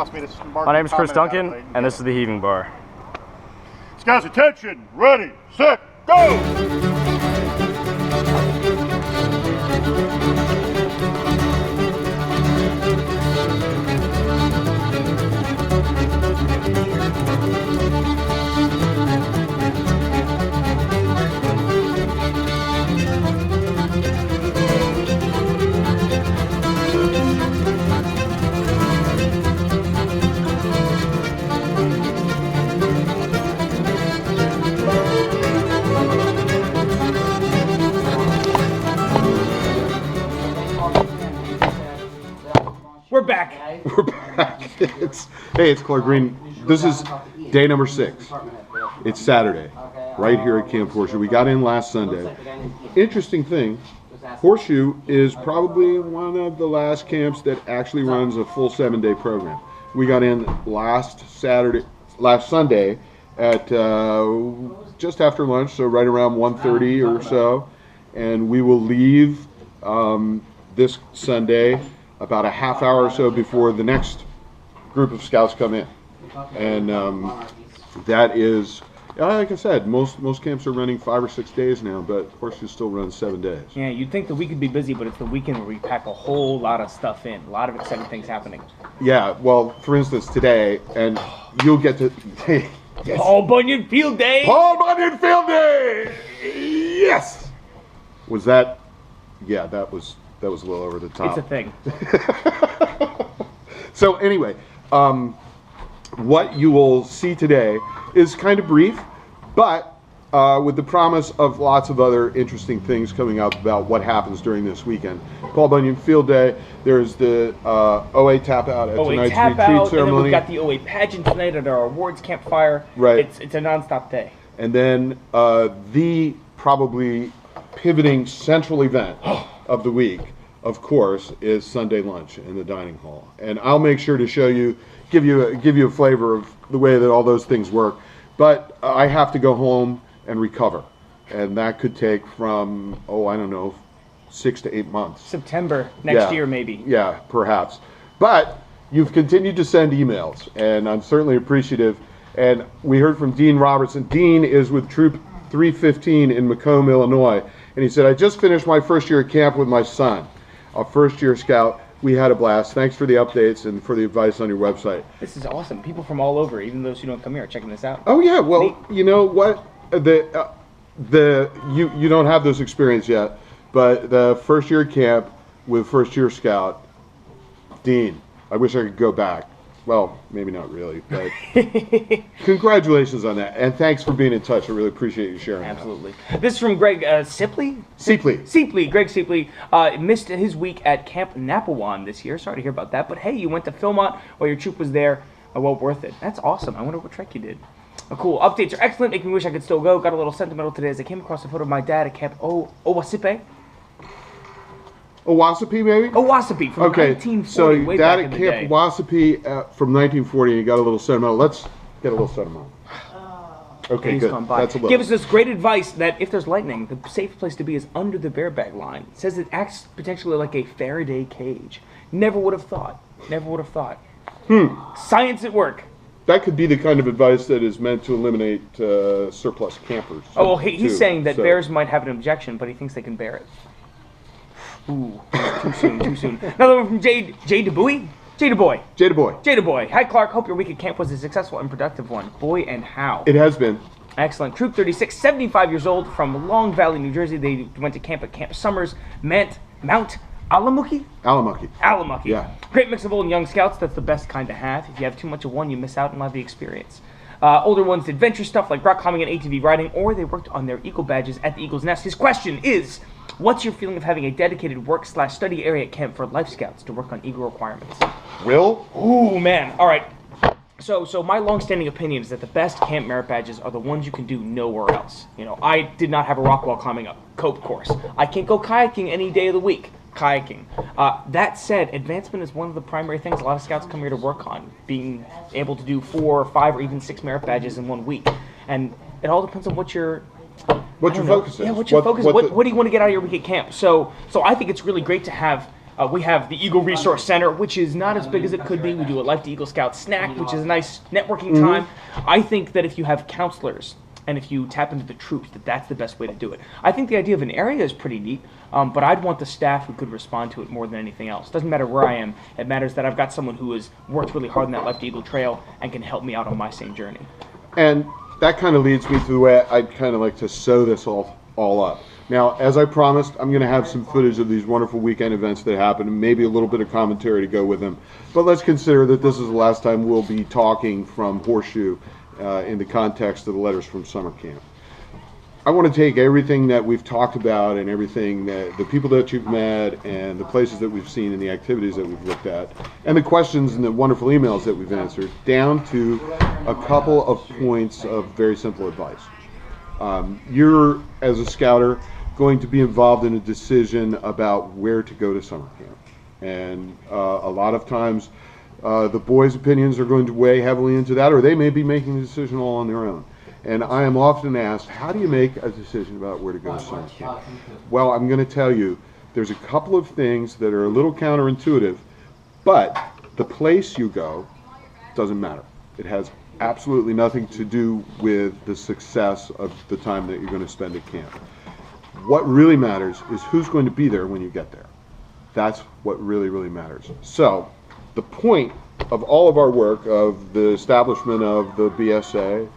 My name is Chris Duncan, and this is the Heaving Bar. Scouts, attention! Ready, set, go! We're back. We're back. It's Clark Green. This is day number 6. It's Saturday, right here at Camp Horseshoe. We got in last Sunday. Interesting thing, Horseshoe is probably one of the last camps that actually runs a full 7-day program. We got in last Sunday at just after lunch, so right around 1:30 or so, and we will leave this Sunday about a half hour or so before the next group of scouts come in. And that is, like I said, most camps are running 5 or 6 days now, but Horseshoe still runs 7 days. Yeah, you'd think the week would be busy, but it's the weekend where we pack a whole lot of stuff in. A lot of exciting things happening. Yeah, well, for instance, today, and you'll get to... Yes. Paul Bunyan Field Day! Paul Bunyan Field Day! Yes! Was that... Yeah, that was a little over the top. It's a thing. So anyway, what you will see today is kind of brief, but with the promise of lots of other interesting things coming up about what happens during this weekend. Paul Bunyan Field Day, there's the OA Tap Out at tonight's retreat ceremony. And then we've got the OA Pageant tonight at our awards campfire. Right. It's a non-stop day. And then the probably pivoting central event of the week, of course, is Sunday lunch in the dining hall. And I'll make sure to show you, give you a flavor of the way that all those things work. But I have to go home and recover. And that could take from, 6 to 8 months. September next year, maybe. Yeah, perhaps. But you've continued to send emails, and I'm certainly appreciative. And we heard from Dean Robertson. Dean is with Troop 315 in Macomb, Illinois. And he said, I just finished my first year at camp with my son, a first-year scout. We had a blast. Thanks for the updates and for the advice on your website. This is awesome. People from all over, even those who don't come here, are checking this out. Oh, yeah. Well, you know what? You don't have this experience yet, but the first-year camp with first-year scout, Dean, I wish I could go back. Well, maybe not really, but congratulations on that. And thanks for being in touch. I really appreciate you sharing Absolutely. That. This is from Greg Sipley? Sipley. Greg Sipley missed his week at Camp Napawan this year. Sorry to hear about that. But hey, you went to Philmont while your troop was there. Well worth it. That's awesome. I wonder what trek you did. Cool. Updates are excellent. Make me wish I could still go. Got a little sentimental today as I came across a photo of my dad at Camp Owasipe. Owasapi, maybe? Owasapi from 1940. So way that back at in Camp Owasapi from 1940, you got a little sentimental. Let's get a little sentimental. Okay, good. That's a little. Gives us great advice that if there's lightning, the safe place to be is under the bear bag line. It says it acts potentially like a Faraday cage. Never would have thought. Science at work. That could be the kind of advice that is meant to eliminate surplus campers. Oh, well, he's saying that bears might have an objection, but he thinks they can bear it. Ooh, too soon. Another one from Jay DeBoy. Jay DeBoy. Hi, Clark. Hope your week at camp was a successful and productive one. Boy, and how. It has been. Excellent. Troop 36, 75 years old, from Long Valley, New Jersey. They went to camp at Camp Summers, Mount Alamucky? Alamucky. Yeah. Great mix of old and young scouts. That's the best kind to have. If you have too much of one, you miss out and have the experience. Older ones did adventure stuff like rock climbing and ATV riding, or they worked on their Eagle badges at the Eagle's Nest. His question is, what's your feeling of having a dedicated work/study area at camp for Life Scouts to work on Eagle requirements? Will? Ooh, man. All right. So my long-standing opinion is that the best camp merit badges are the ones you can do nowhere else. You know, I did not have a rock wall climbing cope course. I can't go kayaking any day of the week. Kayaking. That said, advancement is one of the primary things a lot of scouts come here to work on, being able to do 4 or 5 or even 6 merit badges in 1 week. And it all depends on what your focus is. Yeah, what your focus is. What do you want to get out of your week at camp? So I think it's really great to have We have the Eagle Resource Center, which is not as big as it could be. We do a Life to Eagle Scout snack, which is a nice networking time. I think that if you have counselors and if you tap into the troops, that's the best way to do it. I think the idea of an area is pretty neat, but I'd want the staff who could respond to it more than anything else. It doesn't matter where I am. It matters that I've got someone who has worked really hard on that Life to Eagle trail and can help me out on my same journey. And that kind of leads me to the way I'd kind of like to sew this all up. Now, as I promised, I'm going to have some footage of these wonderful weekend events that happen and maybe a little bit of commentary to go with them. But let's consider that this is the last time we'll be talking from Horseshoe in the context of the letters from summer camp. I want to take everything that we've talked about and everything that the people that you've met and the places that we've seen and the activities that we've looked at and the questions and the wonderful emails that we've answered down to a couple of points of very simple advice. You're, as a scouter, going to be involved in a decision about where to go to summer camp. And a lot of times the boys' opinions are going to weigh heavily into that, or they may be making the decision all on their own. And I am often asked, how do you make a decision about where to go to summer camp? Well, I'm going to tell you, there's a couple of things that are a little counterintuitive, but the place you go doesn't matter. It has absolutely nothing to do with the success of the time that you're going to spend at camp. What really matters is who's going to be there when you get there. That's what really, really matters. So, the point of all of our work, of the establishment of the BSA,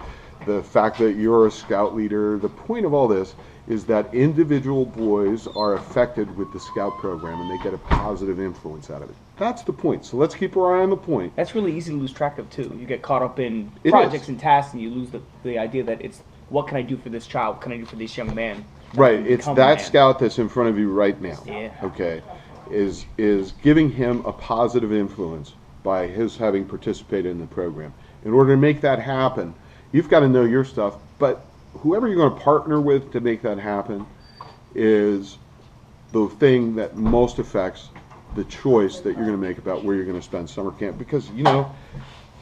the fact that you're a scout leader, the point of all this is that individual boys are affected with the scout program and they get a positive influence out of it. That's the point. So let's keep our eye on the point. That's really easy to lose track of too. You get caught up in It projects is. and tasks and you lose the idea that it's what can I do for this child? What can I do for this young man? Right, it's Become a that man. scout that's in front of you right now. Yeah. Okay, is giving him a positive influence by his having participated in the program. In order to make that happen, you've got to know your stuff, but whoever you're going to partner with to make that happen is the thing that most affects the choice that you're going to make about where you're going to spend summer camp. Because, you know,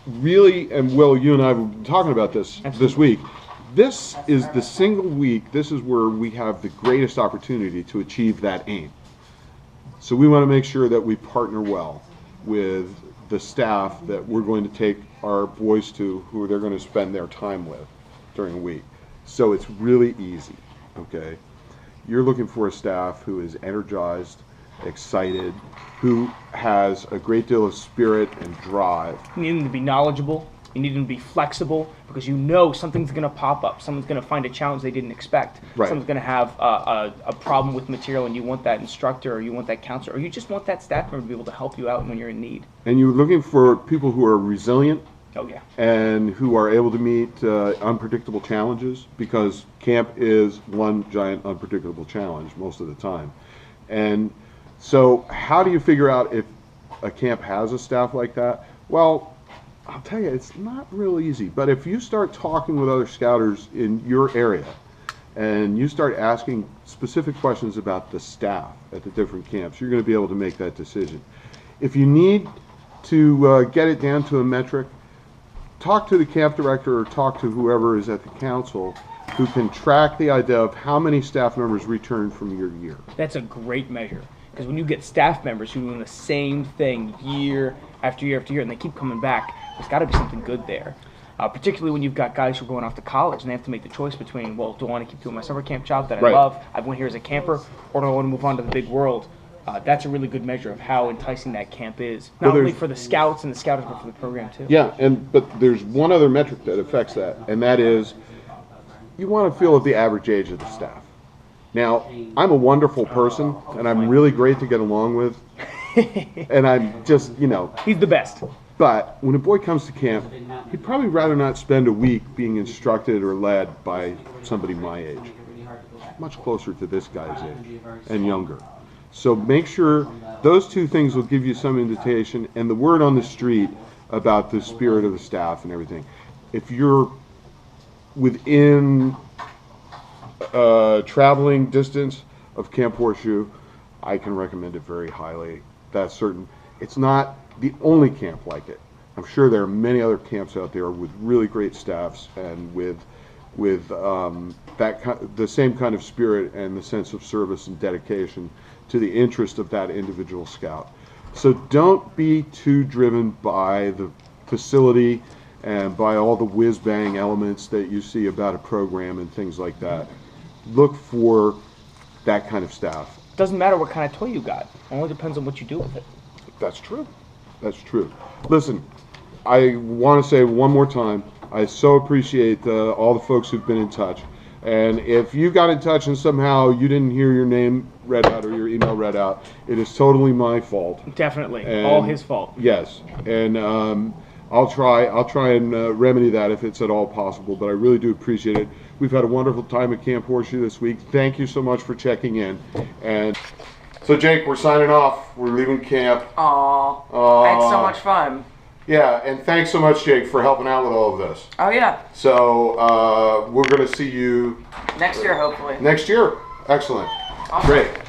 really, and Will, you and I have been talking about this week, this is the single week, this is where we have the greatest opportunity to achieve that aim. So we want to make sure that we partner well with the staff that we're going to take our boys to, who they're going to spend their time with during a week. So it's really easy, okay? You're looking for a staff who is energized, excited, who has a great deal of spirit and drive. You need them to be knowledgeable. You need them to be flexible because you know something's going to pop up. Someone's going to find a challenge they didn't expect. Right. Someone's going to have a problem with material and you want that instructor or you want that counselor or you just want that staff member to be able to help you out when you're in need. And you're looking for people who are resilient Oh, yeah. and who are able to meet unpredictable challenges, because camp is one giant unpredictable challenge most of the time. And so how do you figure out if a camp has a staff like that? Well, I'll tell you, it's not real easy. But if you start talking with other scouters in your area and you start asking specific questions about the staff at the different camps, you're going to be able to make that decision. If you need to get it down to a metric, talk to the camp director or talk to whoever is at the council who can track the idea of how many staff members return from your year. That's a great measure. Because when you get staff members who are doing the same thing year after year after year and they keep coming back, there's got to be something good there. Particularly when you've got guys who are going off to college and they have to make the choice between, well, do I want to keep doing my summer camp job that I Right. love, I went here as a camper, or do I want to move on to the big world? That's a really good measure of how enticing that camp is. Not Well, only there's- for the scouts and the scouters, but for the program too. Yeah, but there's one other metric that affects that, and that is you want to feel at the average age of the staff. Now, I'm a wonderful person, and I'm really great to get along with, and I'm just, you know, He's the best. but when a boy comes to camp, he'd probably rather not spend a week being instructed or led by somebody my age, much closer to this guy's age and younger. So make sure those two things will give you some invitation, and the word on the street about the spirit of the staff and everything. If you're within traveling distance of Camp Horseshoe, I can recommend it very highly. That's certain. It's not the only camp like it. I'm sure there are many other camps out there with really great staffs and with the same kind of spirit and the sense of service and dedication to the interest of that individual scout. So don't be too driven by the facility and by all the whiz-bang elements that you see about a program and things like that. Look for that kind of staff. Doesn't matter what kind of toy you got. It only depends on what you do with it. That's true. That's true. Listen, I want to say one more time, I so appreciate all the folks who've been in touch. And if you got in touch and somehow you didn't hear your name read out or your email read out, it is totally my fault. Definitely. And all his fault. Yes. And I'll try and remedy that if it's at all possible, but I really do appreciate it. We've had a wonderful time at Camp Horseshoe this week. Thank you so much for checking in. And so, Jake, we're signing off. We're leaving camp. Aw, I had so much fun. Yeah, and thanks so much, Jake, for helping out with all of this. Oh yeah. So we're going to see you Next year, hopefully. next year. Excellent. Awesome. Great.